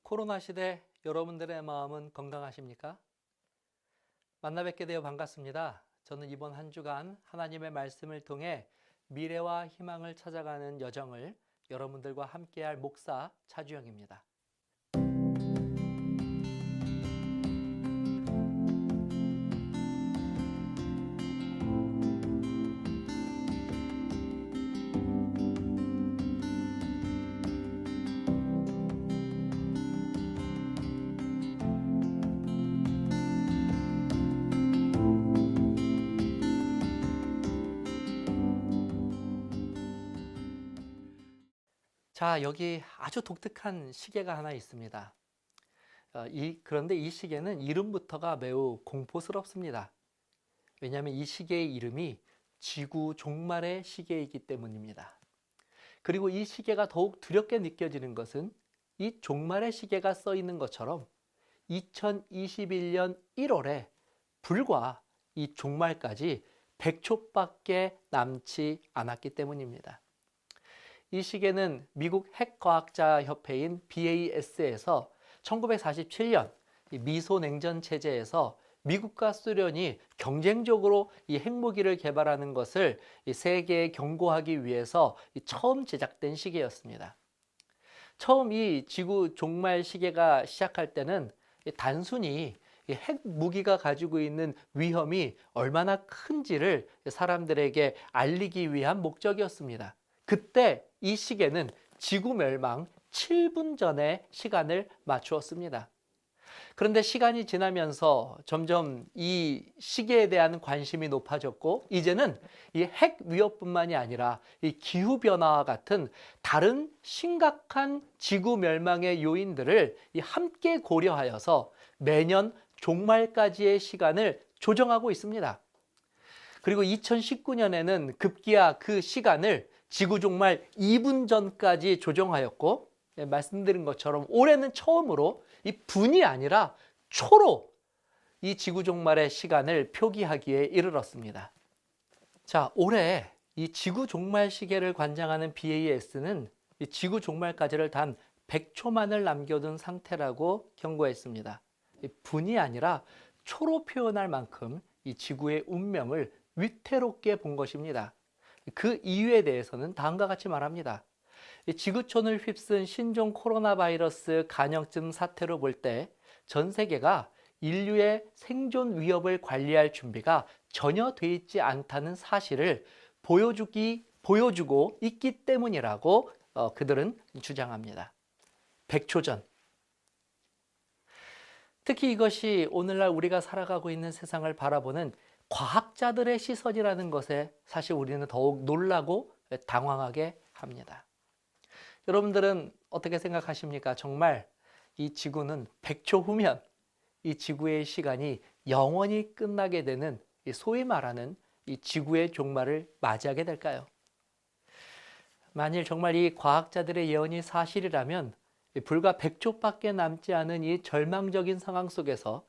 코로나 시대 여러분들의 마음은 건강하십니까? 만나 뵙게 되어 반갑습니다. 저는 이번 한 주간 하나님의 말씀을 통해 미래와 희망을 찾아가는 여정을 여러분들과 함께할 목사 차주영입니다. 자, 여기 아주 독특한 시계가 하나 있습니다. 그런데 이 시계는 이름부터가 매우 공포스럽습니다. 왜냐하면 이 시계의 이름이 지구 종말의 시계이기 때문입니다. 그리고 이 시계가 더욱 두렵게 느껴지는 것은 이 종말의 시계가 써 있는 것처럼 2021년 1월에 불과 이 종말까지 100초밖에 남지 않았기 때문입니다. 이 시계는 미국 핵과학자 협회인 BAS에서 1947년 미소냉전 체제에서 미국과 소련이 경쟁적으로 이 핵무기를 개발하는 것을 세계에 경고하기 위해서 처음 제작된 시계였습니다. 처음 이 지구 종말 시계가 시작할 때는 단순히 핵무기가 가지고 있는 위험이 얼마나 큰지를 사람들에게 알리기 위한 목적이었습니다. 그때 이 시계는 지구 멸망 7분 전에 시간을 맞추었습니다. 그런데 시간이 지나면서 점점 이 시계에 대한 관심이 높아졌고, 이제는 이 핵 위협뿐만이 아니라 이 기후변화와 같은 다른 심각한 지구 멸망의 요인들을 함께 고려하여서 매년 종말까지의 시간을 조정하고 있습니다. 그리고 2019년에는 급기야 그 시간을 지구 종말 2분 전까지 조정하였고, 말씀드린 것처럼 올해는 처음으로 이 분이 아니라 초로 이 지구 종말의 시간을 표기하기에 이르렀습니다. 자, 올해 이 지구 종말 시계를 관장하는 BAS는 이 지구 종말까지를 단 100초만을 남겨둔 상태라고 경고했습니다. 분이 아니라 초로 표현할 만큼 이 지구의 운명을 위태롭게 본 것입니다. 그 이유에 대해서는 다음과 같이 말합니다. 지구촌을 휩쓴 신종 코로나 바이러스 간염증 사태로 볼 때 전 세계가 인류의 생존 위협을 관리할 준비가 전혀 돼 있지 않다는 사실을 보여주고 있기 때문이라고 그들은 주장합니다. 100초 전. 특히 이것이 오늘날 우리가 살아가고 있는 세상을 바라보는 과학자들의 시선이라는 것에 사실 우리는 더욱 놀라고 당황하게 합니다. 여러분들은 어떻게 생각하십니까? 정말 이 지구는 100초 후면 이 지구의 시간이 영원히 끝나게 되는 소위 말하는 이 지구의 종말을 맞이하게 될까요? 만일 정말 이 과학자들의 예언이 사실이라면 불과 100초밖에 남지 않은 이 절망적인 상황 속에서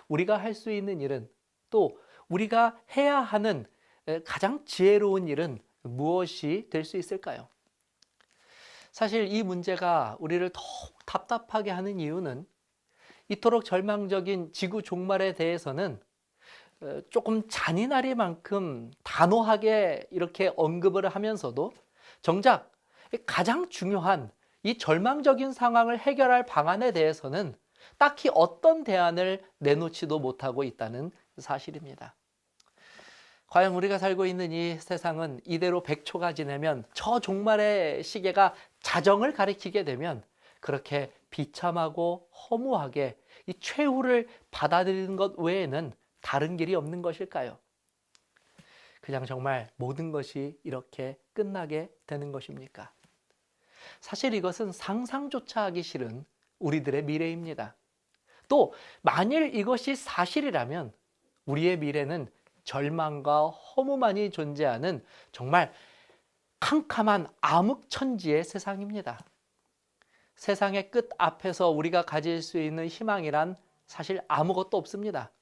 우리가 할 수 있는 일은, 또 우리가 해야 하는 가장 지혜로운 일은 무엇이 될 수 있을까요? 사실 이 문제가 우리를 더욱 답답하게 하는 이유는 이토록 절망적인 지구 종말에 대해서는 조금 잔인하리만큼 단호하게 이렇게 언급을 하면서도 정작 가장 중요한 이 절망적인 상황을 해결할 방안에 대해서는 딱히 어떤 대안을 내놓지도 못하고 있다는 사실입니다. 과연 우리가 살고 있는 이 세상은 이대로 100초가 지나면, 저 종말의 시계가 자정을 가리키게 되면 그렇게 비참하고 허무하게 이 최후를 받아들이는 것 외에는 다른 길이 없는 것일까요? 그냥 정말 모든 것이 이렇게 끝나게 되는 것입니까? 사실 이것은 상상조차 하기 싫은 우리들의 미래입니다. 또 만일 이것이 사실이라면 우리의 미래는 절망과 허무만이 존재하는 정말 캄캄한 암흑천지의 세상입니다. 세상의 끝 앞에서 우리가 가질 수 있는 희망이란 사실 아무것도 없습니다.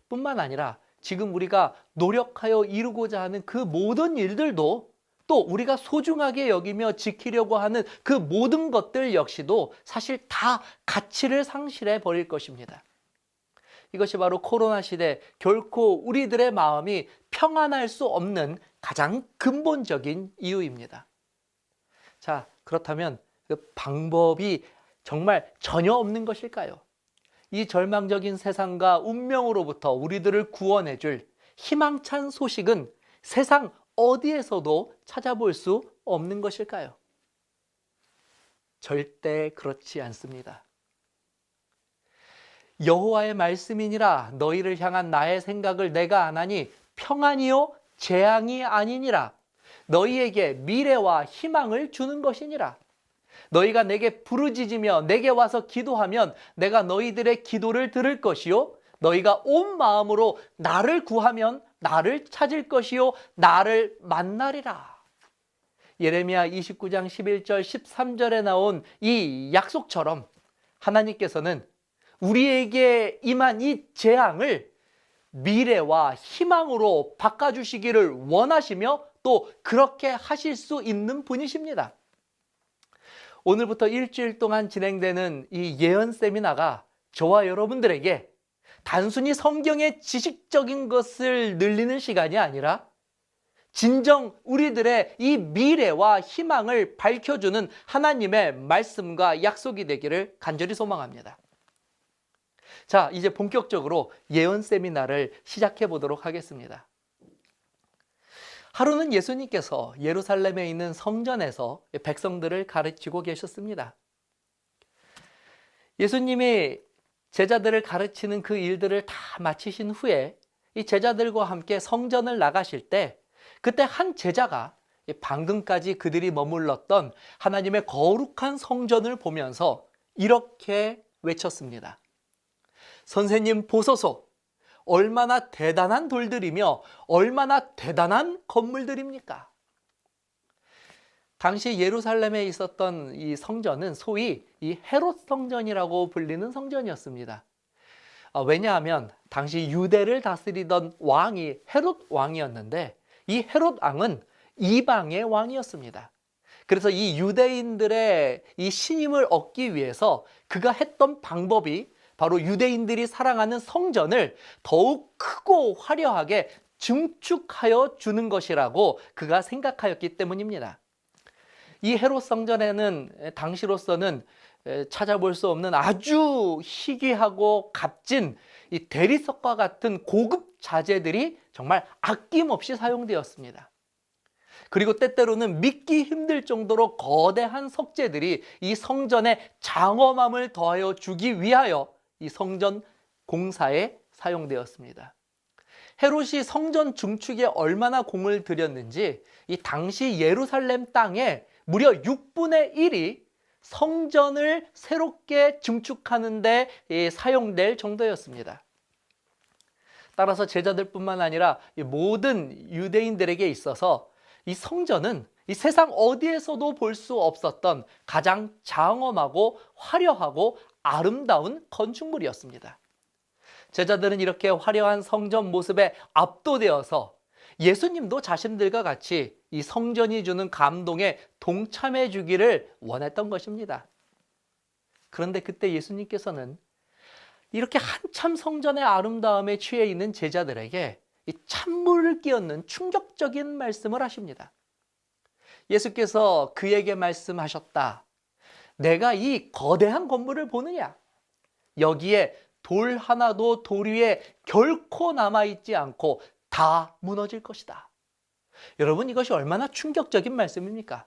뿐만 아니라 지금 우리가 노력하여 이루고자 하는 그 모든 일들도 또 우리가 소중하게 여기며 지키려고 하는 그 모든 것들 역시도 사실 다 가치를 상실해 버릴 것입니다. 이것이 바로 코로나 시대 결코 우리들의 마음이 평안할 수 없는 가장 근본적인 이유입니다. 자, 그렇다면 그 방법이 정말 전혀 없는 것일까요? 이 절망적인 세상과 운명으로부터 우리들을 구원해 줄 희망찬 소식은 세상 어디에서도 찾아볼 수 없는 것일까요? 절대 그렇지 않습니다. 여호와의 말씀이니라 너희를 향한 나의 생각을 내가 아나니 평안이요 재앙이 아니니라 너희에게 미래와 희망을 주는 것이니라. 너희가 내게 부르짖으며 내게 와서 기도하면 내가 너희들의 기도를 들을 것이요 너희가 온 마음으로 나를 구하면 나를 찾을 것이요 나를 만나리라. 예레미야 29장 11절 13절에 나온 이 약속처럼 하나님께서는 우리에게 임한 이 재앙을 미래와 희망으로 바꿔주시기를 원하시며 또 그렇게 하실 수 있는 분이십니다. 오늘부터 일주일 동안 진행되는 이 예언 세미나가 저와 여러분들에게 단순히 성경의 지식적인 것을 늘리는 시간이 아니라 진정 우리들의 이 미래와 희망을 밝혀주는 하나님의 말씀과 약속이 되기를 간절히 소망합니다. 자, 이제 본격적으로 예언 세미나를 시작해 보도록 하겠습니다. 하루는 예수님께서 예루살렘에 있는 성전에서 백성들을 가르치고 계셨습니다. 예수님이 제자들을 가르치는 그 일들을 다 마치신 후에 이 제자들과 함께 성전을 나가실 때 그때 한 제자가 방금까지 그들이 머물렀던 하나님의 거룩한 성전을 보면서 이렇게 외쳤습니다. 선생님 보소서, 얼마나 대단한 돌들이며 얼마나 대단한 건물들입니까? 당시 예루살렘에 있었던 이 성전은 소위 이 헤롯 성전이라고 불리는 성전이었습니다. 왜냐하면 당시 유대를 다스리던 왕이 헤롯 왕이었는데 이 헤롯 왕은 이방의 왕이었습니다. 그래서 이 유대인들의 이 신임을 얻기 위해서 그가 했던 방법이 바로 유대인들이 사랑하는 성전을 더욱 크고 화려하게 증축하여 주는 것이라고 그가 생각하였기 때문입니다. 이 헤롯 성전에는 당시로서는 찾아볼 수 없는 아주 희귀하고 값진 이 대리석과 같은 고급 자재들이 정말 아낌없이 사용되었습니다. 그리고 때때로는 믿기 힘들 정도로 거대한 석재들이 이 성전의 장엄함을 더하여 주기 위하여 이 성전 공사에 사용되었습니다. 헤롯이 성전 증축에 얼마나 공을 들였는지 이 당시 예루살렘 땅에 무려 6분의 1이 성전을 새롭게 증축하는 데 사용될 정도였습니다. 따라서 제자들뿐만 아니라 모든 유대인들에게 있어서 이 성전은 이 세상 어디에서도 볼 수 없었던 가장 장엄하고 화려하고 아름다운 건축물이었습니다. 제자들은 이렇게 화려한 성전 모습에 압도되어서 예수님도 자신들과 같이 이 성전이 주는 감동에 동참해 주기를 원했던 것입니다. 그런데 그때 예수님께서는 이렇게 한참 성전의 아름다움에 취해 있는 제자들에게 이 찬물을 끼얹는 충격적인 말씀을 하십니다. 예수께서 그에게 말씀하셨다. 내가 이 거대한 건물을 보느냐? 여기에 돌 하나도 돌 위에 결코 남아있지 않고 다 무너질 것이다. 여러분, 이것이 얼마나 충격적인 말씀입니까?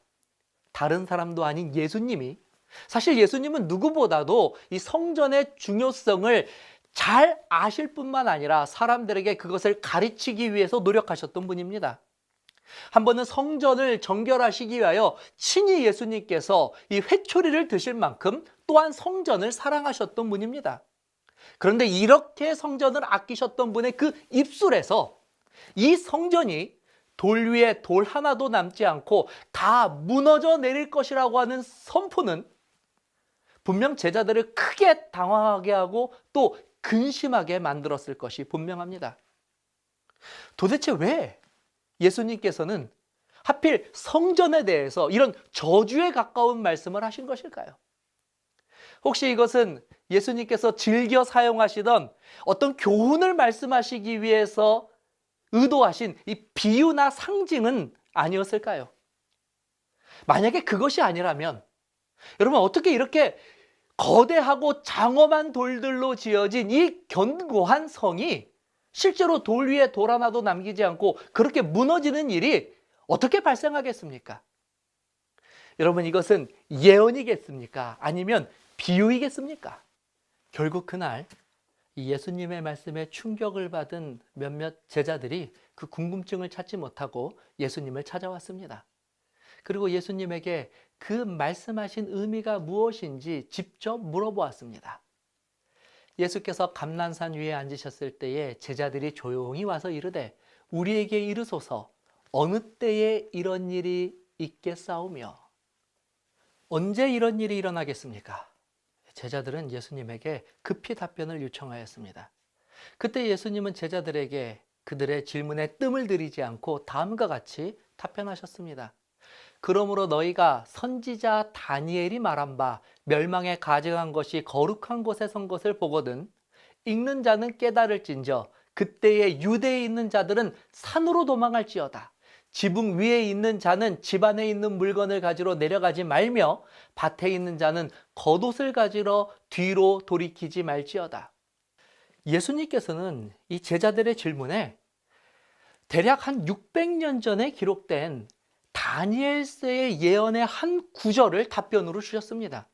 다른 사람도 아닌 예수님이, 사실 예수님은 누구보다도 이 성전의 중요성을 잘 아실 뿐만 아니라 사람들에게 그것을 가르치기 위해서 노력하셨던 분입니다. 한 번은 성전을 정결하시기 위하여 친히 예수님께서 이 회초리를 드실 만큼 또한 성전을 사랑하셨던 분입니다. 그런데 이렇게 성전을 아끼셨던 분의 그 입술에서 이 성전이 돌 위에 돌 하나도 남지 않고 다 무너져 내릴 것이라고 하는 선포는 분명 제자들을 크게 당황하게 하고 또 근심하게 만들었을 것이 분명합니다. 도대체 왜 예수님께서는 하필 성전에 대해서 이런 저주에 가까운 말씀을 하신 것일까요? 혹시 이것은 예수님께서 즐겨 사용하시던 어떤 교훈을 말씀하시기 위해서 의도하신 이 비유나 상징은 아니었을까요? 만약에 그것이 아니라면 여러분 어떻게 이렇게 거대하고 장엄한 돌들로 지어진 이 견고한 성이 실제로 돌 위에 돌 하나도 남기지 않고 그렇게 무너지는 일이 어떻게 발생하겠습니까? 여러분 이것은 예언이겠습니까? 아니면 비유이겠습니까? 결국 그날 이 예수님의 말씀에 충격을 받은 몇몇 제자들이 그 궁금증을 찾지 못하고 예수님을 찾아왔습니다. 그리고 예수님에게 그 말씀하신 의미가 무엇인지 직접 물어보았습니다. 예수께서 감난산 위에 앉으셨을 때에 제자들이 조용히 와서 이르되 우리에게 이르소서 어느 때에 이런 일이 있겠사오며 언제 이런 일이 일어나겠습니까? 제자들은 예수님에게 급히 답변을 요청하였습니다. 그때 예수님은 제자들에게 그들의 질문에 뜸을 들이지 않고 다음과 같이 답변하셨습니다. 그러므로 너희가 선지자 다니엘이 말한 바 멸망에 가증한 것이 거룩한 곳에 선 것을 보거든 읽는 자는 깨달을진저 그때에 유대에 있는 자들은 산으로 도망할지어다. 지붕 위에 있는 자는 집 안에 있는 물건을 가지러 내려가지 말며 밭에 있는 자는 겉옷을 가지러 뒤로 돌이키지 말지어다. 예수님께서는 이 제자들의 질문에 대략 한 600년 전에 기록된 다니엘서의 예언의 한 구절을 답변으로 주셨습니다.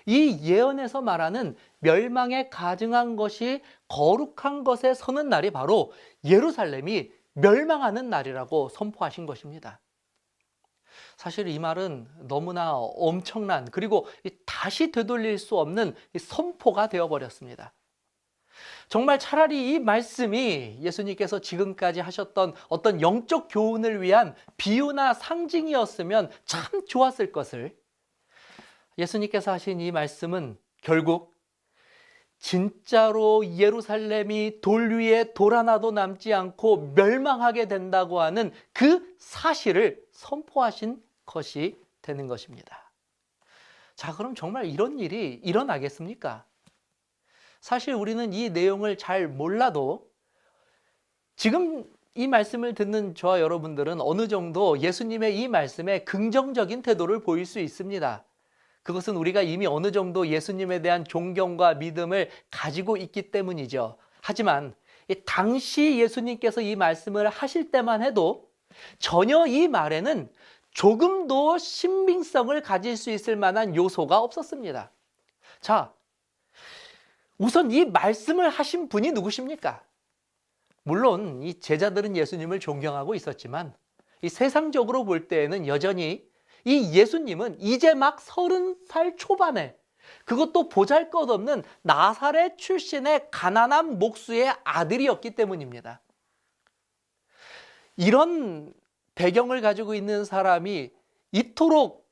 이 예언에서 말하는 멸망에 가증한 것이 거룩한 것에 서는 날이 바로 예루살렘이 멸망하는 날이라고 선포하신 것입니다. 사실 이 말은 너무나 엄청난 그리고 다시 되돌릴 수 없는 선포가 되어버렸습니다. 정말 차라리 이 말씀이 예수님께서 지금까지 하셨던 어떤 영적 교훈을 위한 비유나 상징이었으면 참 좋았을 것을 예수님께서 하신 이 말씀은 결국 진짜로 예루살렘이 돌 위에 돌 하나도 남지 않고 멸망하게 된다고 하는 그 사실을 선포하신 것이 되는 것입니다. 자, 그럼 정말 이런 일이 일어나겠습니까? 사실 우리는 이 내용을 잘 몰라도 지금 이 말씀을 듣는 저와 여러분들은 어느 정도 예수님의 이 말씀에 긍정적인 태도를 보일 수 있습니다. 그것은 우리가 이미 어느 정도 예수님에 대한 존경과 믿음을 가지고 있기 때문이죠. 하지만 당시 예수님께서 이 말씀을 하실 때만 해도 전혀 이 말에는 조금도 신빙성을 가질 수 있을 만한 요소가 없었습니다. 자, 우선 이 말씀을 하신 분이 누구십니까? 물론 이 제자들은 예수님을 존경하고 있었지만 이 세상적으로 볼 때에는 여전히 이 예수님은 이제 막 30살 초반에 그것도 보잘것없는 나사렛 출신의 가난한 목수의 아들이었기 때문입니다. 이런 배경을 가지고 있는 사람이 이토록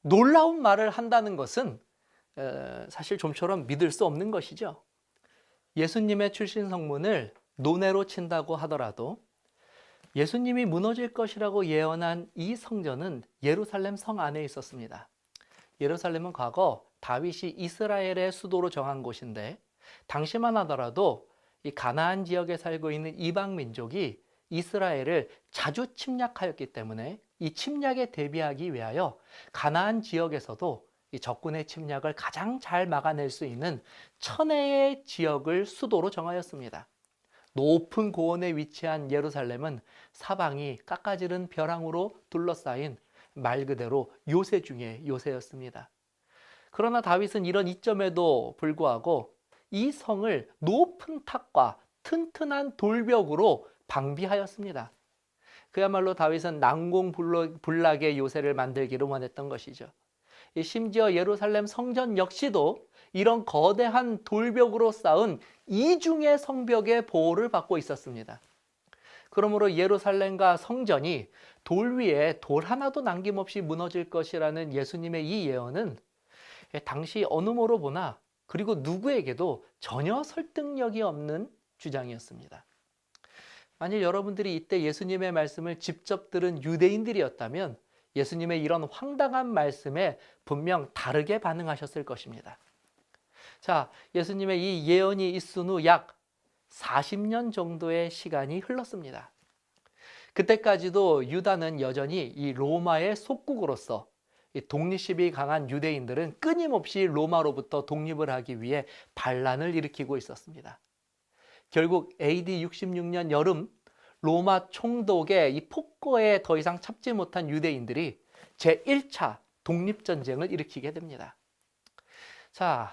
놀라운 말을 한다는 것은 사실 좀처럼 믿을 수 없는 것이죠. 예수님의 출신 성문을 논외로 친다고 하더라도 예수님이 무너질 것이라고 예언한 이 성전은 예루살렘 성 안에 있었습니다. 예루살렘은 과거 다윗이 이스라엘의 수도로 정한 곳인데 당시만 하더라도 이 가나안 지역에 살고 있는 이방 민족이 이스라엘을 자주 침략하였기 때문에 이 침략에 대비하기 위하여 가나안 지역에서도 이 적군의 침략을 가장 잘 막아낼 수 있는 천혜의 지역을 수도로 정하였습니다. 높은 고원에 위치한 예루살렘은 사방이 깎아지른 벼랑으로 둘러싸인 말 그대로 요새 중에 요새였습니다. 그러나 다윗은 이런 이점에도 불구하고 이 성을 높은 탑과 튼튼한 돌벽으로 방비하였습니다. 그야말로 다윗은 난공불락의 요새를 만들기를 원했던 것이죠. 심지어 예루살렘 성전 역시도 이런 거대한 돌벽으로 쌓은 이중의 성벽의 보호를 받고 있었습니다. 그러므로 예루살렘과 성전이 돌 위에 돌 하나도 남김없이 무너질 것이라는 예수님의 이 예언은 당시 어느 모로 보나 그리고 누구에게도 전혀 설득력이 없는 주장이었습니다. 만일 여러분들이 이때 예수님의 말씀을 직접 들은 유대인들이었다면 예수님의 이런 황당한 말씀에 분명 다르게 반응하셨을 것입니다. 자, 예수님의 이 예언이 있은 후 약 40년 정도의 시간이 흘렀습니다. 그때까지도 유다는 여전히 이 로마의 속국으로서 이 독립심이 강한 유대인들은 끊임없이 로마로부터 독립을 하기 위해 반란을 일으키고 있었습니다. 결국 AD 66년 여름 로마 총독의 이 폭거에 더 이상 참지 못한 유대인들이 제1차 독립전쟁을 일으키게 됩니다. 자,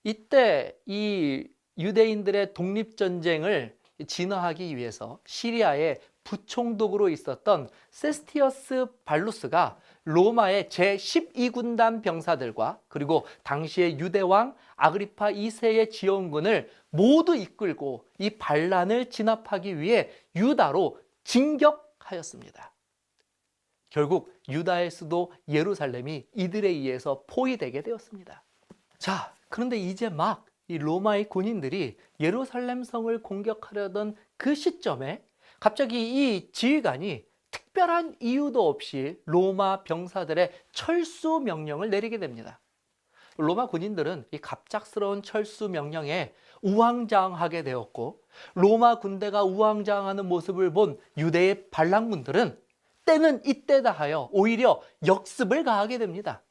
이때 이 유대인들의 독립전쟁을 진화하기 위해서 시리아의 부총독으로 있었던 세스티어스 발루스가 로마의 제12군단 병사들과 그리고 당시의 유대왕 아그리파 2세의 지원군을 모두 이끌고 이 반란을 진압하기 위해 유다로 진격하였습니다. 결국 유다의 수도 예루살렘이 이들에 의해서 포위되게 되었습니다. 자, 그런데 이제 막 이 로마의 군인들이 예루살렘 성을 공격하려던 그 시점에 갑자기 이 지휘관이 특별한 이유도 없이 로마 병사들의 철수 명령을 내리게 됩니다. 로마 군인들은 이 갑작스러운 철수 명령에 우왕좌왕하게 되었고, 로마 군대가 우왕좌왕하는 모습을 본 유대의 반란군들은 때는 이때다 하여 오히려 역습을 가하게 됩니다.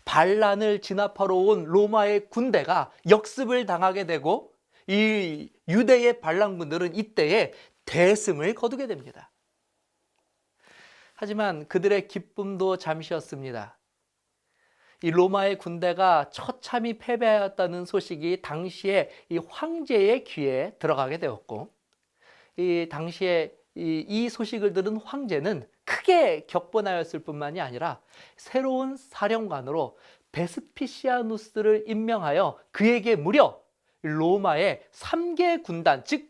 반란을 진압하러 온 로마의 군대가 역습을 당하게 되고 이 유대의 반란군들은 이때에 대승을 거두게 됩니다. 하지만 그들의 기쁨도 잠시였습니다. 이 로마의 군대가 처참히 패배하였다는 소식이 당시에 이 황제의 귀에 들어가게 되었고, 이 당시에 이 소식을 들은 황제는 크게 격분하였을 뿐만이 아니라 새로운 사령관으로 베스피시아누스를 임명하여 그에게 무려 로마의 3개 군단, 즉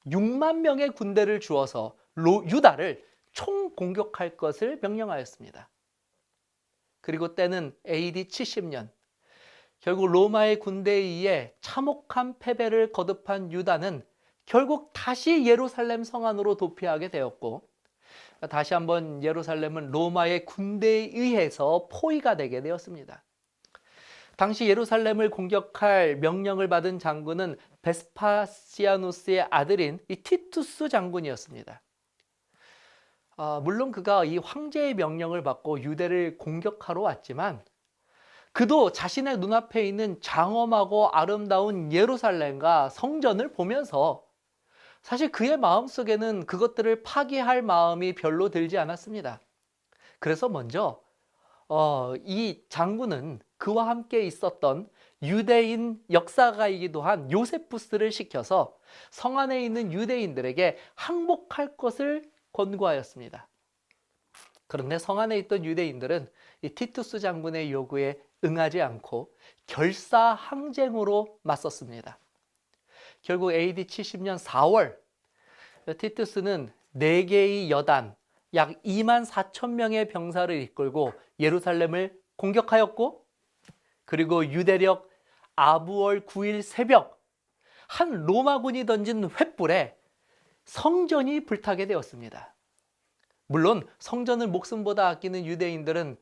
6만 명의 군대를 주어서 유다를 총공격할 것을 명령하였습니다. 그리고 때는 AD 70년, 결국 로마의 군대에 의해 참혹한 패배를 거듭한 유다는 결국 다시 예루살렘 성 안으로 도피하게 되었고, 다시 한번 예루살렘은 로마의 군대에 의해서 포위가 되게 되었습니다. 당시 예루살렘을 공격할 명령을 받은 장군은 베스파시아누스의 아들인 이 티투스 장군이었습니다. 물론 그가 이 황제의 명령을 받고 유대를 공격하러 왔지만 그도 자신의 눈앞에 있는 장엄하고 아름다운 예루살렘과 성전을 보면서 사실 그의 마음속에는 그것들을 파괴할 마음이 별로 들지 않았습니다. 그래서 먼저 이 장군은 그와 함께 있었던 유대인 역사가이기도 한 요세푸스를 시켜서 성 안에 있는 유대인들에게 항복할 것을 권고하였습니다. 그런데 성 안에 있던 유대인들은 이 티투스 장군의 요구에 응하지 않고 결사항쟁으로 맞섰습니다. 결국 AD 70년 4월 티투스는 4개의 여단, 약 2만 4천 명의 병사를 이끌고 예루살렘을 공격하였고, 그리고 유대력 아부월 9일 새벽 한 로마군이 던진 횃불에 성전이 불타게 되었습니다. 물론 성전을 목숨보다 아끼는 유대인들은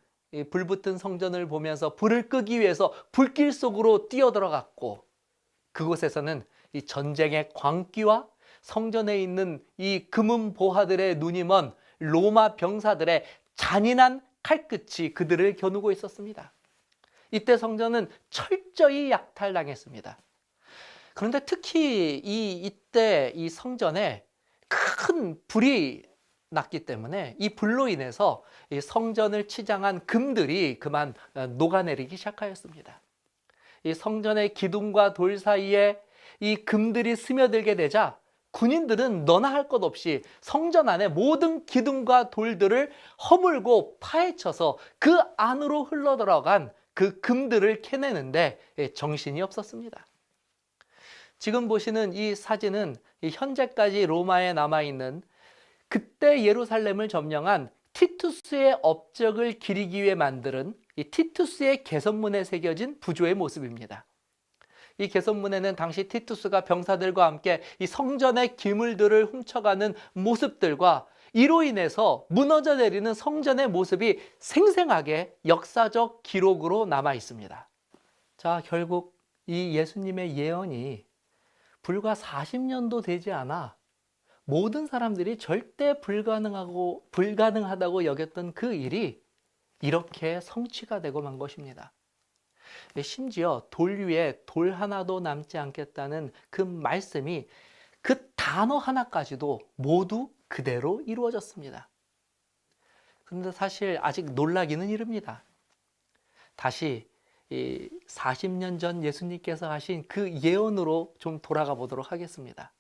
불붙은 성전을 보면서 불을 끄기 위해서 불길 속으로 뛰어들어갔고, 그곳에서는 이 전쟁의 광기와 성전에 있는 이 금은 보화들의 눈이 먼 로마 병사들의 잔인한 칼끝이 그들을 겨누고 있었습니다. 이때 성전은 철저히 약탈당했습니다. 그런데 특히 이때 이 성전에 큰 불이 났기 때문에 이 불로 인해서 이 성전을 치장한 금들이 그만 녹아내리기 시작하였습니다. 이 성전의 기둥과 돌 사이에 이 금들이 스며들게 되자 군인들은 너나 할 것 없이 성전 안에 모든 기둥과 돌들을 허물고 파헤쳐서 그 안으로 흘러들어간 그 금들을 캐내는데 정신이 없었습니다. 지금 보시는 이 사진은 현재까지 로마에 남아있는 그때 예루살렘을 점령한 티투스의 업적을 기리기 위해 만든 이 티투스의 개선문에 새겨진 부조의 모습입니다. 이 개선문에는 당시 티투스가 병사들과 함께 이 성전의 기물들을 훔쳐가는 모습들과 이로 인해서 무너져 내리는 성전의 모습이 생생하게 역사적 기록으로 남아 있습니다. 자, 결국 이 예수님의 예언이 불과 40년도 되지 않아 모든 사람들이 절대 불가능하다고 여겼던 그 일이 이렇게 성취가 되고 만 것입니다. 심지어 돌 위에 돌 하나도 남지 않겠다는 그 말씀이 그 단어 하나까지도 모두 그대로 이루어졌습니다. 그런데 사실 아직 놀라기는 이릅니다. 다시 40년 전 예수님께서 하신 그 예언으로 좀 돌아가 보도록 하겠습니다.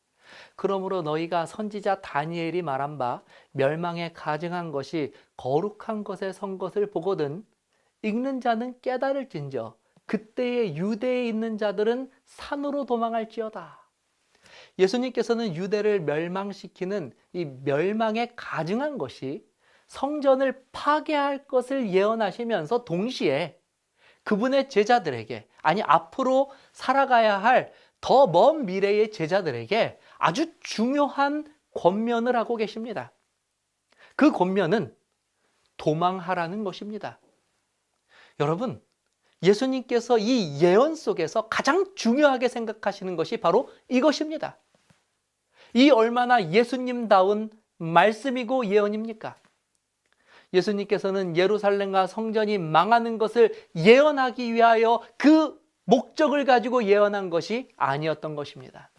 그러므로 너희가 선지자 다니엘이 말한 바 멸망에 가증한 것이 거룩한 것에 선 것을 보거든 읽는 자는 깨달을진저 그때의 유대에 있는 자들은 산으로 도망할지어다. 예수님께서는 유대를 멸망시키는 이 멸망에 가증한 것이 성전을 파괴할 것을 예언하시면서 동시에 그분의 제자들에게, 아니 앞으로 살아가야 할 더 먼 미래의 제자들에게 아주 중요한 권면을 하고 계십니다. 그 권면은 도망하라는 것입니다. 여러분, 예수님께서 이 예언 속에서 가장 중요하게 생각하시는 것이 바로 이것입니다. 이 얼마나 예수님다운 말씀이고 예언입니까? 예수님께서는 예루살렘과 성전이 망하는 것을 예언하기 위하여 그 목적을 가지고 예언한 것이 아니었던 것입니다.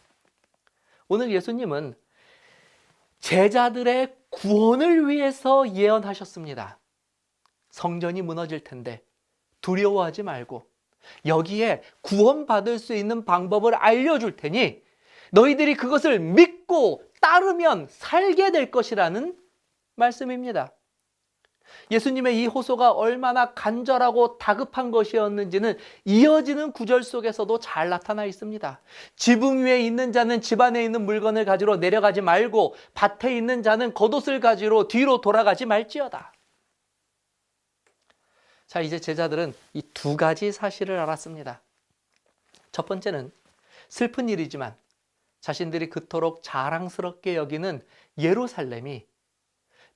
오늘 예수님은 제자들의 구원을 위해서 예언하셨습니다. 성전이 무너질 텐데 두려워하지 말고 여기에 구원받을 수 있는 방법을 알려줄 테니 너희들이 그것을 믿고 따르면 살게 될 것이라는 말씀입니다. 예수님의 이 호소가 얼마나 간절하고 다급한 것이었는지는 이어지는 구절 속에서도 잘 나타나 있습니다. 지붕 위에 있는 자는 집 안에 있는 물건을 가지러 내려가지 말고 밭에 있는 자는 겉옷을 가지러 뒤로 돌아가지 말지어다. 자, 이제 제자들은 이 두 가지 사실을 알았습니다. 첫 번째는 슬픈 일이지만 자신들이 그토록 자랑스럽게 여기는 예루살렘이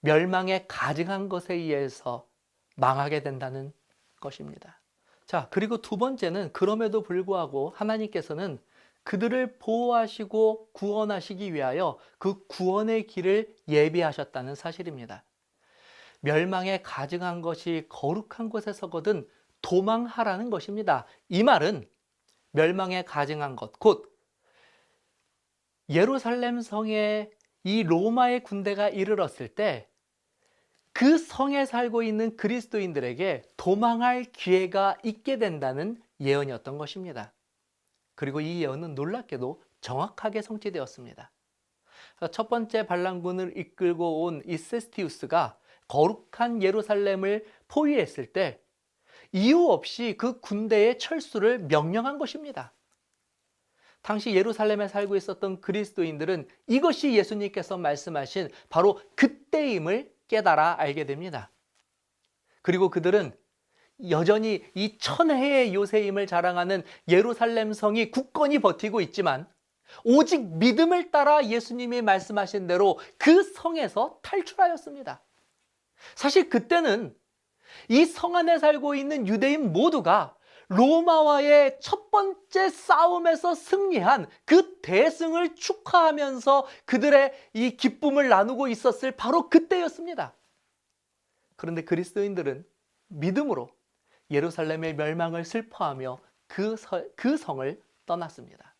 멸망에 가증한 것에 의해서 망하게 된다는 것입니다. 자, 그리고 두 번째는 그럼에도 불구하고 하나님께서는 그들을 보호하시고 구원하시기 위하여 그 구원의 길을 예비하셨다는 사실입니다. 멸망에 가증한 것이 거룩한 곳에 서거든 도망하라는 것입니다. 이 말은 멸망에 가증한 것, 곧 예루살렘 성에 이 로마의 군대가 이르렀을 때 그 성에 살고 있는 그리스도인들에게 도망할 기회가 있게 된다는 예언이었던 것입니다. 그리고 이 예언은 놀랍게도 정확하게 성취되었습니다. 첫 번째 반란군을 이끌고 온 이 세스티우스가 거룩한 예루살렘을 포위했을 때 이유 없이 그 군대의 철수를 명령한 것입니다. 당시 예루살렘에 살고 있었던 그리스도인들은 이것이 예수님께서 말씀하신 바로 그때임을 깨달아 알게 됩니다. 그리고 그들은 여전히 이 천혜의 요새임을 자랑하는 예루살렘 성이 굳건히 버티고 있지만 오직 믿음을 따라 예수님이 말씀하신 대로 그 성에서 탈출하였습니다. 사실 그때는 이 성 안에 살고 있는 유대인 모두가 로마와의 첫 번째 싸움에서 승리한 그 대승을 축하하면서 그들의 이 기쁨을 나누고 있었을 바로 그때였습니다. 그런데 그리스도인들은 믿음으로 예루살렘의 멸망을 슬퍼하며 그 성을 떠났습니다.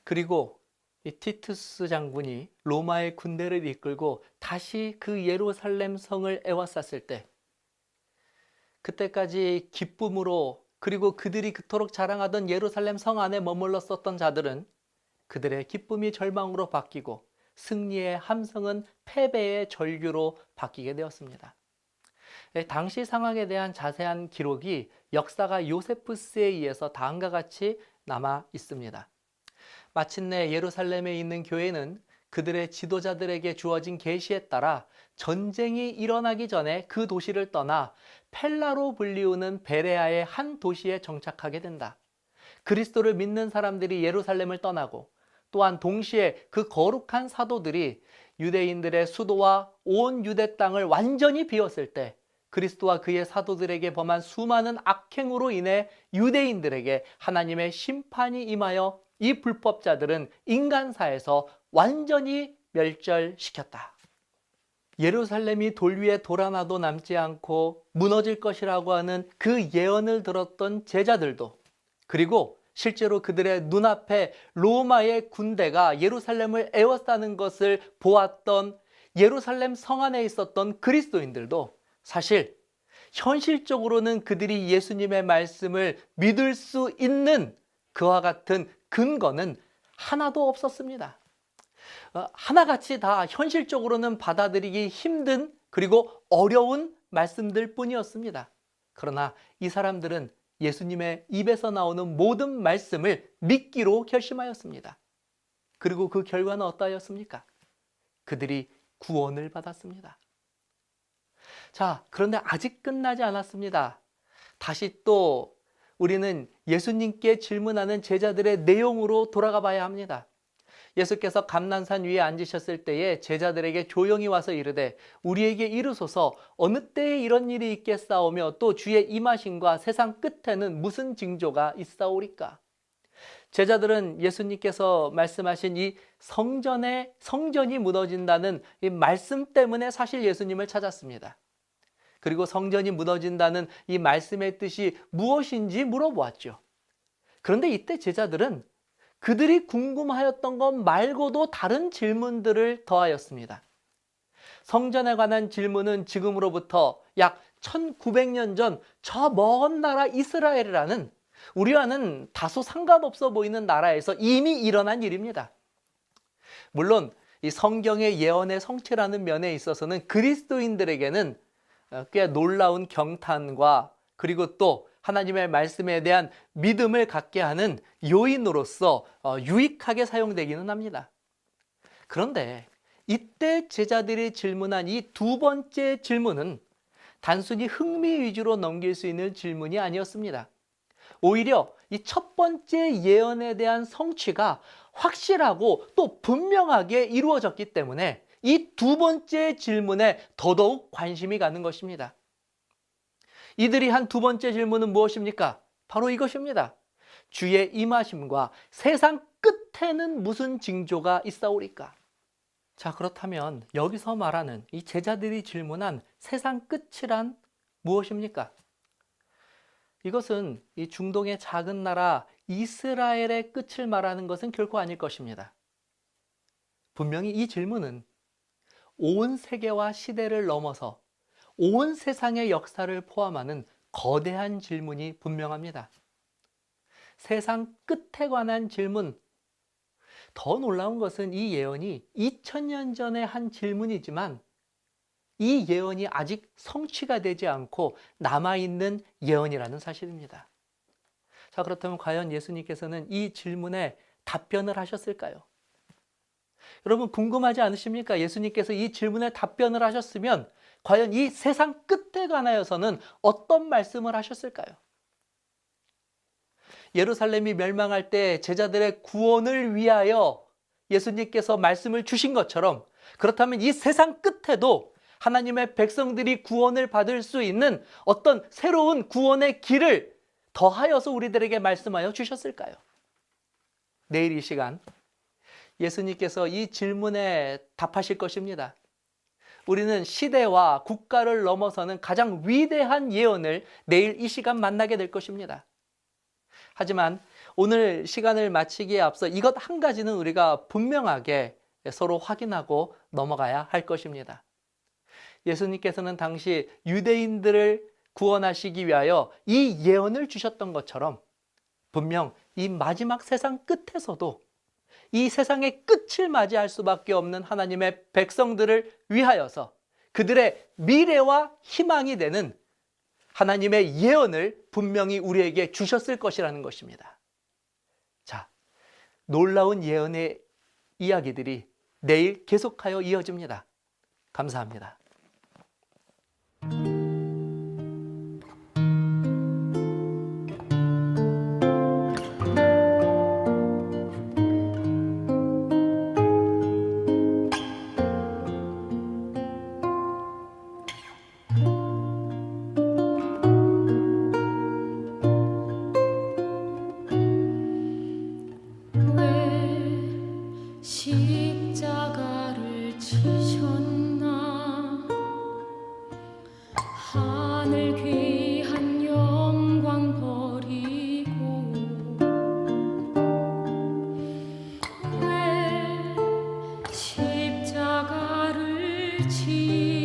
그리고 이 티투스 장군이 로마의 군대를 이끌고 다시 그 예루살렘 성을 에워쌌을 때 그때까지 기쁨으로 그리고 그들이 그토록 자랑하던 예루살렘 성 안에 머물렀었던 자들은 그들의 기쁨이 절망으로 바뀌고 승리의 함성은 패배의 절규로 바뀌게 되었습니다. 당시 상황에 대한 자세한 기록이 역사가 요세푸스에 의해서 다음과 같이 남아 있습니다. 마침내 예루살렘에 있는 교회는 그들의 지도자들에게 주어진 계시에 따라 전쟁이 일어나기 전에 그 도시를 떠나 펠라로 불리우는 베레아의 한 도시에 정착하게 된다. 그리스도를 믿는 사람들이 예루살렘을 떠나고 또한 동시에 그 거룩한 사도들이 유대인들의 수도와 온 유대 땅을 완전히 비웠을 때 그리스도와 그의 사도들에게 범한 수많은 악행으로 인해 유대인들에게 하나님의 심판이 임하여 이 불법자들은 인간사에서 완전히 멸절시켰다. 예루살렘이 돌 위에 돌아나도 남지 않고 무너질 것이라고 하는 그 예언을 들었던 제자들도, 그리고 실제로 그들의 눈앞에 로마의 군대가 예루살렘을 에워싸는 것을 보았던 예루살렘 성 안에 있었던 그리스도인들도 사실 현실적으로는 그들이 예수님의 말씀을 믿을 수 있는 그와 같은 근거는 하나도 없었습니다. 하나같이 다 현실적으로는 받아들이기 힘든 그리고 어려운 말씀들 뿐이었습니다. 그러나 이 사람들은 예수님의 입에서 나오는 모든 말씀을 믿기로 결심하였습니다. 그리고 그 결과는 어떠하였습니까? 그들이 구원을 받았습니다. 자, 그런데 아직 끝나지 않았습니다. 다시 또 우리는 예수님께 질문하는 제자들의 내용으로 돌아가 봐야 합니다. 예수께서 감난산 위에 앉으셨을 때에 제자들에게 조용히 와서 이르되 우리에게 이르소서 어느 때에 이런 일이 있겠사오며 또 주의 임하심과 세상 끝에는 무슨 징조가 있사오리까? 제자들은 예수님께서 말씀하신 이 성전이 무너진다는 이 말씀 때문에 사실 예수님을 찾았습니다. 그리고 성전이 무너진다는 이 말씀의 뜻이 무엇인지 물어보았죠. 그런데 이때 제자들은 그들이 궁금하였던 것 말고도 다른 질문들을 더하였습니다. 성전에 관한 질문은 지금으로부터 약 1900년 전 저 먼 나라 이스라엘이라는 우리와는 다소 상관없어 보이는 나라에서 이미 일어난 일입니다. 물론 이 성경의 예언의 성취라는 면에 있어서는 그리스도인들에게는 꽤 놀라운 경탄과 그리고 또 하나님의 말씀에 대한 믿음을 갖게 하는 요인으로서 유익하게 사용되기는 합니다. 그런데 이때 제자들이 질문한 이 두 번째 질문은 단순히 흥미 위주로 넘길 수 있는 질문이 아니었습니다. 오히려 이 첫 번째 예언에 대한 성취가 확실하고 또 분명하게 이루어졌기 때문에 이 두 번째 질문에 더더욱 관심이 가는 것입니다. 이들이 한 두 번째 질문은 무엇입니까? 바로 이것입니다. 주의 임하심과 세상 끝에는 무슨 징조가 있사오리까? 자, 그렇다면 여기서 말하는 이 제자들이 질문한 세상 끝이란 무엇입니까? 이것은 이 중동의 작은 나라 이스라엘의 끝을 말하는 것은 결코 아닐 것입니다. 분명히 이 질문은 온 세계와 시대를 넘어서 온 세상의 역사를 포함하는 거대한 질문이 분명합니다. 세상 끝에 관한 질문. 더 놀라운 것은 이 예언이 2000년 전에 한 질문이지만 이 예언이 아직 성취가 되지 않고 남아있는 예언이라는 사실입니다. 자, 그렇다면 과연 예수님께서는 이 질문에 답변을 하셨을까요? 여러분 궁금하지 않으십니까? 예수님께서 이 질문에 답변을 하셨으면 과연 이 세상 끝에 관하여서는 어떤 말씀을 하셨을까요? 예루살렘이 멸망할 때 제자들의 구원을 위하여 예수님께서 말씀을 주신 것처럼 그렇다면 이 세상 끝에도 하나님의 백성들이 구원을 받을 수 있는 어떤 새로운 구원의 길을 더하여서 우리들에게 말씀하여 주셨을까요? 내일 이 시간 예수님께서 이 질문에 답하실 것입니다. 우리는 시대와 국가를 넘어서는 가장 위대한 예언을 내일 이 시간 만나게 될 것입니다. 하지만 오늘 시간을 마치기에 앞서 이것 한 가지는 우리가 분명하게 서로 확인하고 넘어가야 할 것입니다. 예수님께서는 당시 유대인들을 구원하시기 위하여 이 예언을 주셨던 것처럼 분명 이 마지막 세상 끝에서도 이 세상의 끝을 맞이할 수밖에 없는 하나님의 백성들을 위하여서 그들의 미래와 희망이 되는 하나님의 예언을 분명히 우리에게 주셨을 것이라는 것입니다. 자, 놀라운 예언의 이야기들이 내일 계속하여 이어집니다. 감사합니다. 지셨나 하늘 귀한 영광 버리고 왜 십자가를 지